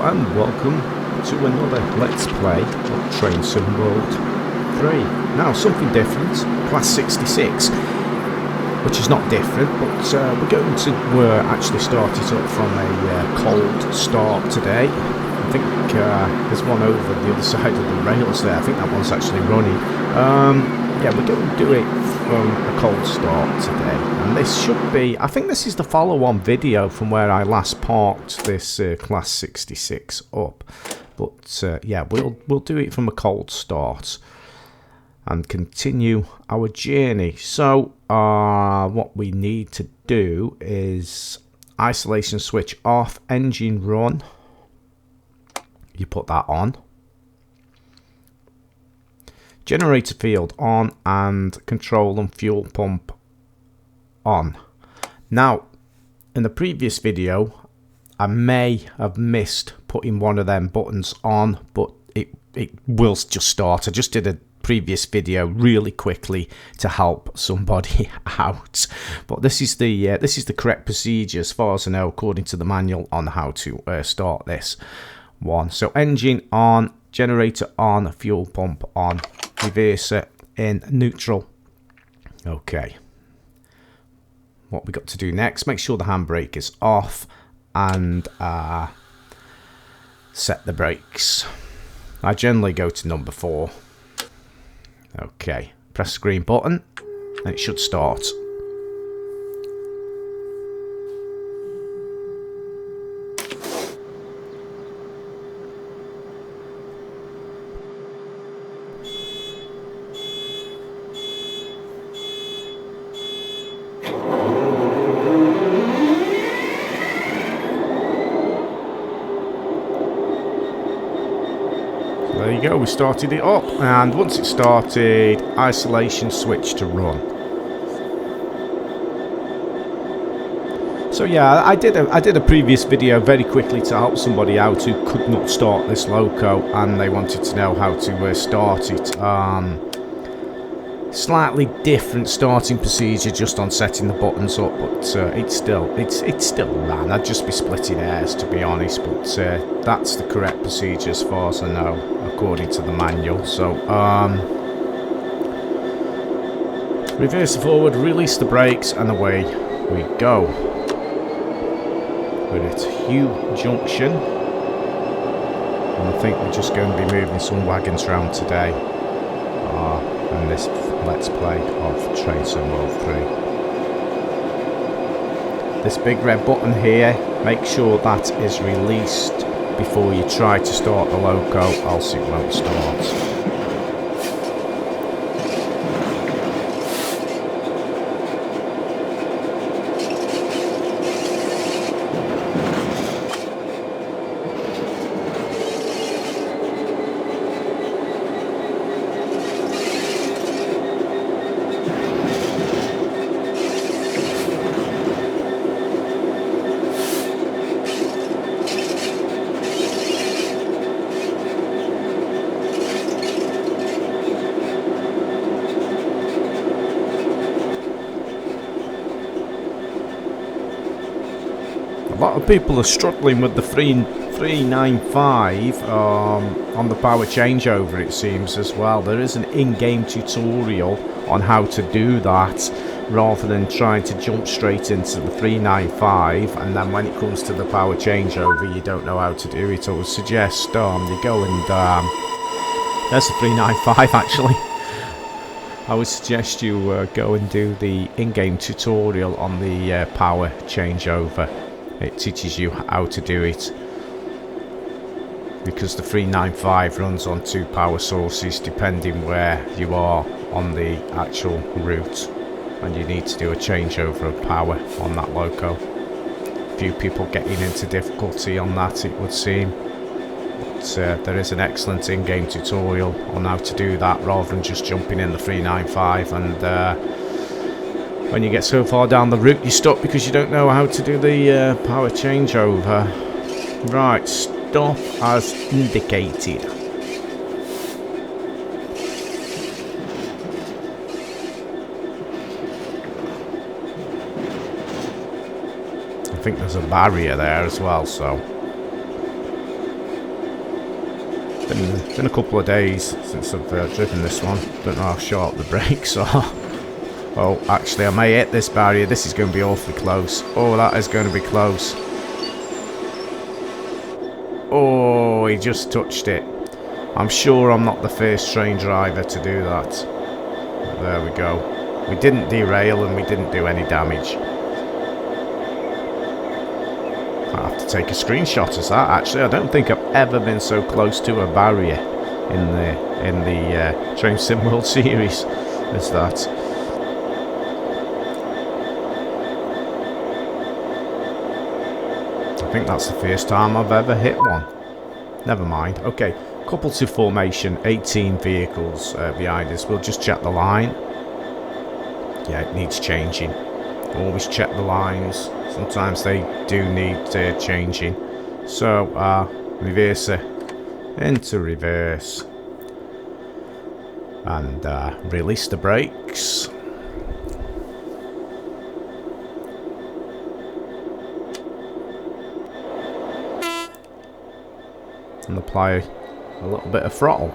and welcome to another Let's Play of Train Sim World 3. Now, something different, Class 66, which is not different, but we're going to actually start it up from a cold start today. I think there's one over the other side of the rails there. I think that one's actually running. Yeah, we're going to do it from a cold start today, and this should be, I think this is the follow-on video from where I last parked this Class 66 up, but yeah, we'll do it from a cold start and continue our journey. So what we need to do is isolation switch off, engine run, you put that on, generator field on, and control and fuel pump on. Now, in the previous video, I may have missed putting one of them buttons on, but it will just start. I just did a previous video really quickly to help somebody out, but this is the correct procedure as far as I know, according to the manual on how to start this one. So engine on, generator on, fuel pump on, reverser in neutral. Okay, what we got to do next, make sure the handbrake is off and set the brakes. I generally go to number 4. Okay, press the green button and it should start. There you go, we started it up, and once it started, isolation switch to run. So yeah, I did a previous video very quickly to help somebody out who could not start this loco, and they wanted to know how to start it. Slightly different starting procedure just on setting the buttons up, but it's still ran. I'd just be splitting hairs, to be honest, but that's the correct procedure as far as I know, according to the manual. So reverse forward, release the brakes, and away we go. We're at Hoo Junction, and I think we're just going to be moving some wagons around today in this Let's Play of Train Sim World 3. This big red button here, make sure that is released before you try to start the loco, else it won't start. A lot of people are struggling with the 395 on the power changeover, it seems, as well. There is an in-game tutorial on how to do that, rather than trying to jump straight into the 395, and then when it comes to the power changeover you don't know how to do it. I would suggest you go and there's the 395 actually. I would suggest you go and do the in-game tutorial on the power changeover. It teaches you how to do it, because the 395 runs on 2 power sources depending where you are on the actual route, and you need to do a changeover of power on that loco. Few people getting into difficulty on that, it would seem, but there is an excellent in-game tutorial on how to do that, rather than just jumping in the 395 and when you get so far down the route, you're stuck because you don't know how to do the power changeover. Right, stop as indicated. I think there's a barrier there as well, so It's been a couple of days since I've driven this one. Don't know how sharp the brakes are. Oh, actually I may hit this barrier. This is going to be awfully close. Oh, that is going to be close. Oh, he just touched it. I'm sure I'm not the first train driver to do that. There we go. We didn't derail and we didn't do any damage. I have to take a screenshot of that. Actually, I don't think I've ever been so close to a barrier in the Train Sim World series as that. I think that's the first time I've ever hit one. Never mind. Okay, couple to formation, 18 vehicles behind us. We'll just check the line. Yeah, it needs changing. Always check the lines. Sometimes they do need changing. So, reverser into reverse. And release the brakes. And apply a little bit of throttle.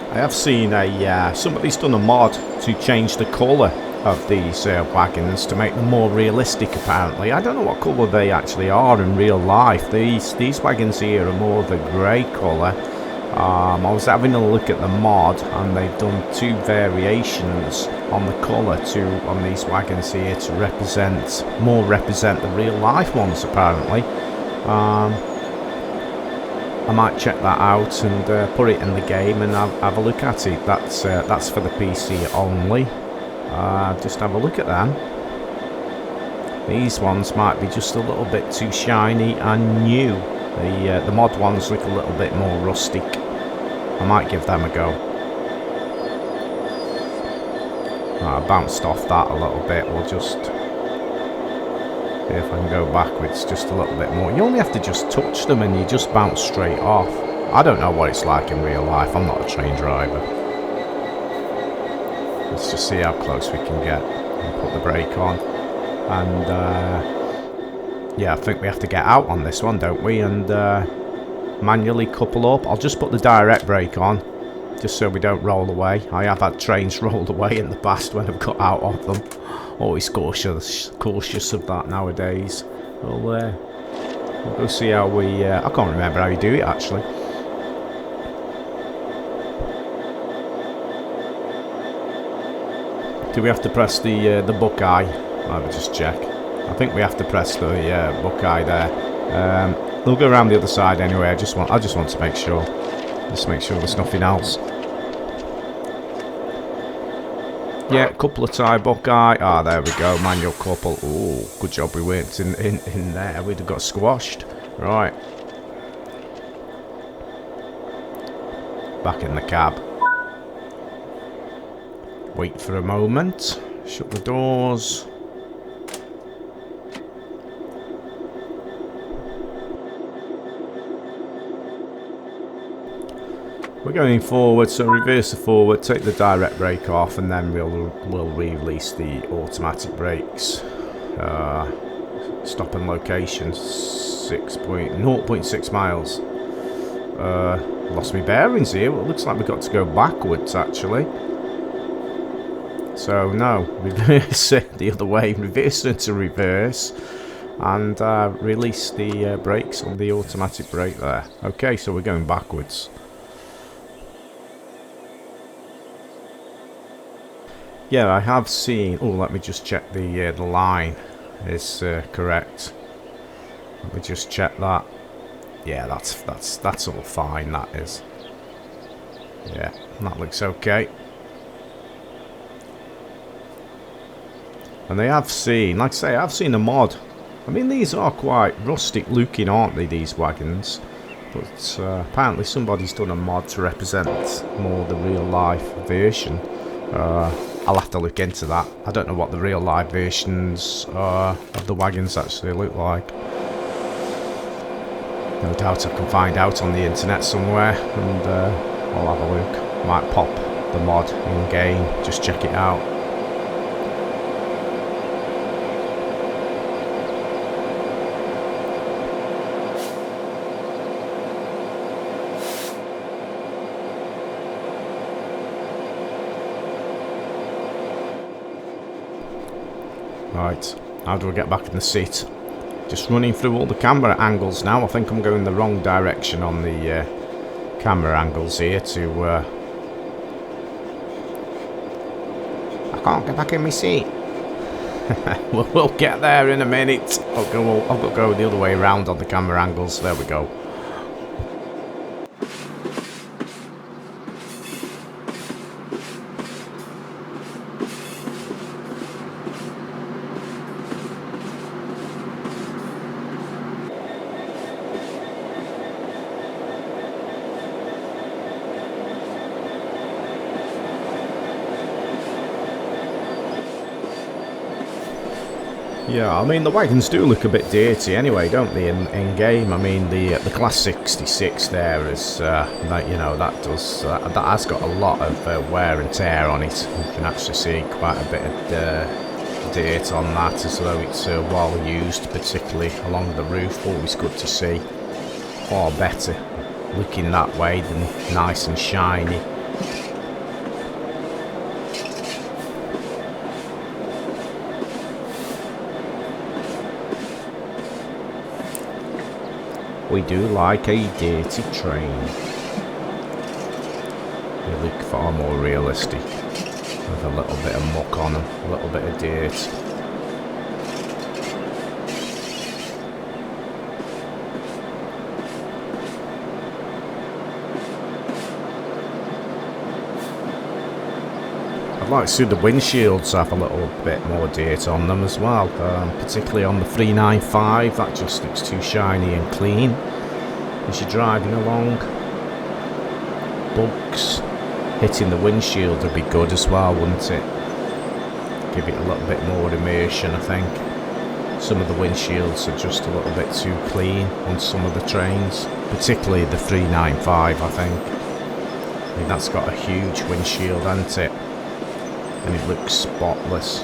I have seen somebody's done a mod to change the colour of these wagons to make them more realistic apparently. I don't know what colour they actually are in real life. These wagons here are more of a grey colour. I was having a look at the mod and they've done two variations on the colour on these wagons here to represent the real life ones apparently. I might check that out and put it in the game and have a look at it. That's for the PC only. Just have a look at them. These ones might be just a little bit too shiny and new. The mod ones look a little bit more rustic. I might give them a go. I bounced off that a little bit. We'll just see if I can go backwards just a little bit more. You only have to just touch them and you just bounce straight off. I don't know what it's like in real life. I'm not a train driver. Let's just see how close we can get and put the brake on. And yeah, I think we have to get out on this one, don't we? And manually couple up. I'll just put the direct brake on just so we don't roll away. I have had trains rolled away in the past when I've got out of them. Always cautious of that nowadays. We'll go see how we... I can't remember how you do it actually. Do we have to press the Buckeye? Let me just check. I think we have to press the Buckeye there. We'll go around the other side anyway. I just want to make sure. Just make sure there's nothing else. Yeah, couple of tie Buckeye. Ah, there we go. Manual couple. Oh, good job we weren't in there. We'd have got squashed. Right. Back in the cab. Wait for a moment. Shut the doors. We're going forward, so reverse the forward, take the direct brake off, and then we'll release the automatic brakes. Stop and location 0.6 miles. Lost my bearings here. Well, it looks like we've got to go backwards actually. So no, reverse it the other way, reverse into reverse, and release the brakes on the automatic brake there. Okay, so we're going backwards. Yeah, I have seen... Oh, let me just check the line is correct. Let me just check that. Yeah, that's all fine, that is. Yeah, that looks okay. And they have seen, like I say, I've seen a mod. I mean, these are quite rustic looking, aren't they, these wagons? But apparently somebody's done a mod to represent more the real life version. I'll have to look into that. I don't know what the real life versions of the wagons actually look like. No doubt I can find out on the internet somewhere, and I'll have a look. Might pop the mod in game, just check it out. Right, how do I get back in the seat? Just running through all the camera angles now. I think I'm going the wrong direction on the camera angles here to... I can't get back in my seat. We'll get there in a minute. I'll go the other way around on the camera angles. There we go. Yeah, I mean the wagons do look a bit dirty anyway, don't they? In game, I mean the class 66 there is that, you know, that has got a lot of wear and tear on it. You can actually see quite a bit of dirt on that, as though it's well used, particularly along the roof. Always good to see. Far better looking that way than nice and shiny. We do like a dirty train. They look far more realistic, with a little bit of muck on them, a little bit of dirt. I'd like to see the windshields have a little bit more dirt on them as well, particularly on the 395. That just looks too shiny and clean as you're driving along. Bugs hitting the windshield would be good as well, wouldn't it? Give it a little bit more immersion, I think. Some of the windshields are just a little bit too clean on some of the trains, particularly the 395, I think. I mean, that's got a huge windshield, hasn't it? And it looks spotless.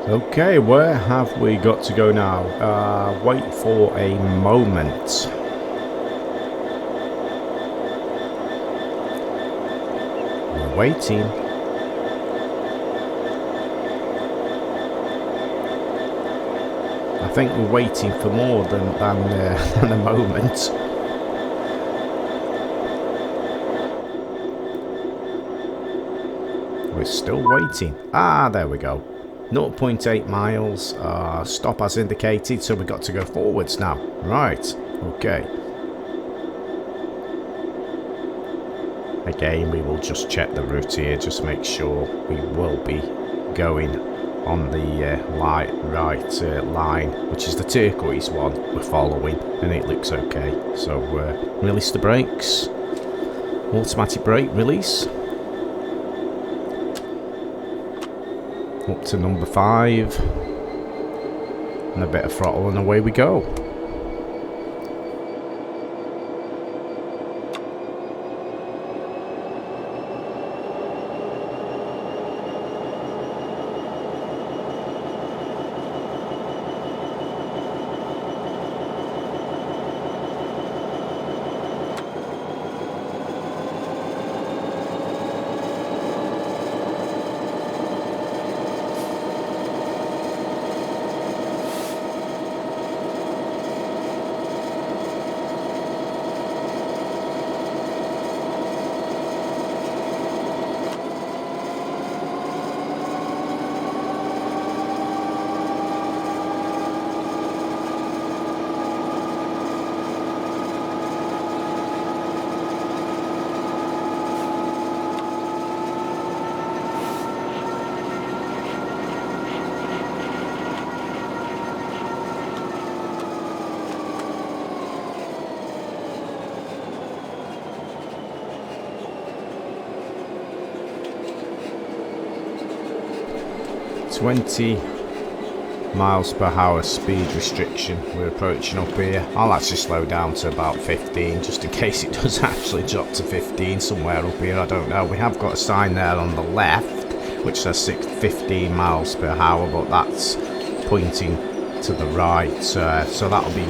Okay, where have we got to go now? Wait for a moment. We're waiting. I think we're waiting for more than a moment. We're still waiting. Ah, there we go. 0.8 miles. Stop as indicated, so we've got to go forwards now. Right, okay. Again, we will just check the route here, just make sure we will be going on the right line, which is the turquoise one we're following, and it looks okay. So release the brakes. Automatic brake release. Up to number 5, and a bit of throttle, and away we go. .20 miles per hour speed restriction we're approaching up here. I'll actually slow down to about 15 just in case it does actually drop to 15 somewhere up here. I don't know. We have got a sign there on the left which says 15 miles per hour, but that's pointing to the right, so that'll be,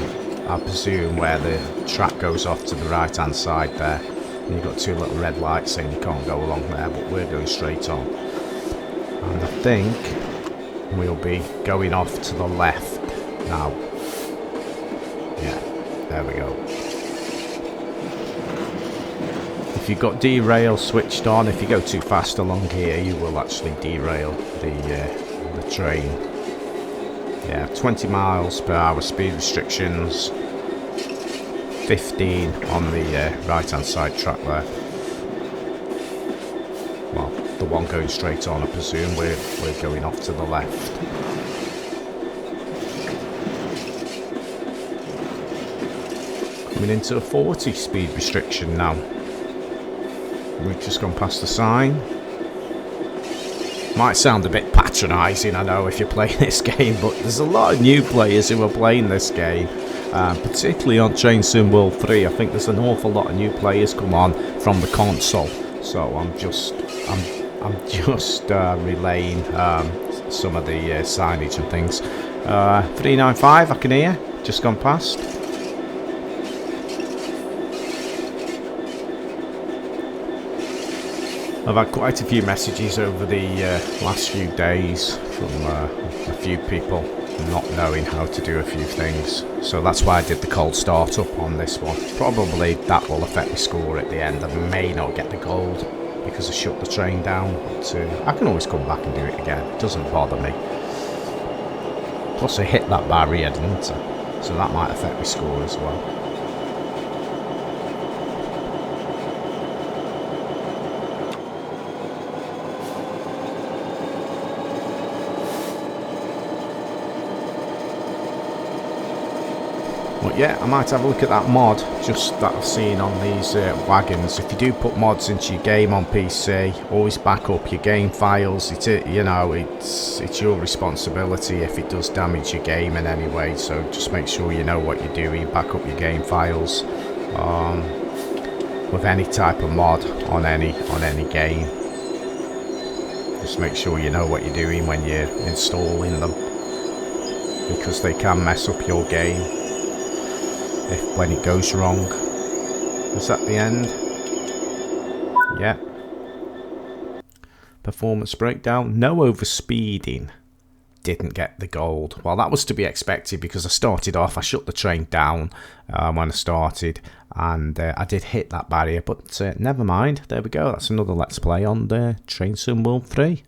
I presume, where the track goes off to the right hand side there, and you've got 2 little red lights saying you can't go along there, but we're going straight on. And I think we'll be going off to the left now. Yeah, there we go. If you've got derail switched on, if you go too fast along here, you will actually derail the train. Yeah, 20 miles per hour speed restrictions, 15 on the right hand side track there. Well, the one going straight on, I presume. We're going off to the left. Coming into a 40 speed restriction now. We've just gone past the sign. Might sound a bit patronising, I know, if you're playing this game, but there's a lot of new players who are playing this game, particularly on Train Sim World 3. I think there's an awful lot of new players come on from the console, so I'm just relaying some of the signage and things. 395, I can hear, just gone past. I've had quite a few messages over the last few days from a few people not knowing how to do a few things, so that's why I did the cold start up on this one. Probably that will affect the score at the end. I may not get the gold because I shut the train down, but I can always come back and do it again. It doesn't bother me. Plus I hit that barrier, didn't I? So that might affect my score as well. But yeah, I might have a look at that mod just that I've seen on these wagons. If you do put mods into your game on PC, always back up your game files. It's your responsibility if it does damage your game in any way. So just make sure you know what you're doing. Back up your game files with any type of mod on any game. Just make sure you know what you're doing when you're installing them, because they can mess up your game when it goes wrong. Is that the end? Yeah. Performance breakdown. No overspeeding. Didn't get the gold. Well, that was to be expected because I started off, I shut the train down when I started, and I did hit that barrier, but never mind. There we go. That's another Let's Play on the Train Sim World 3.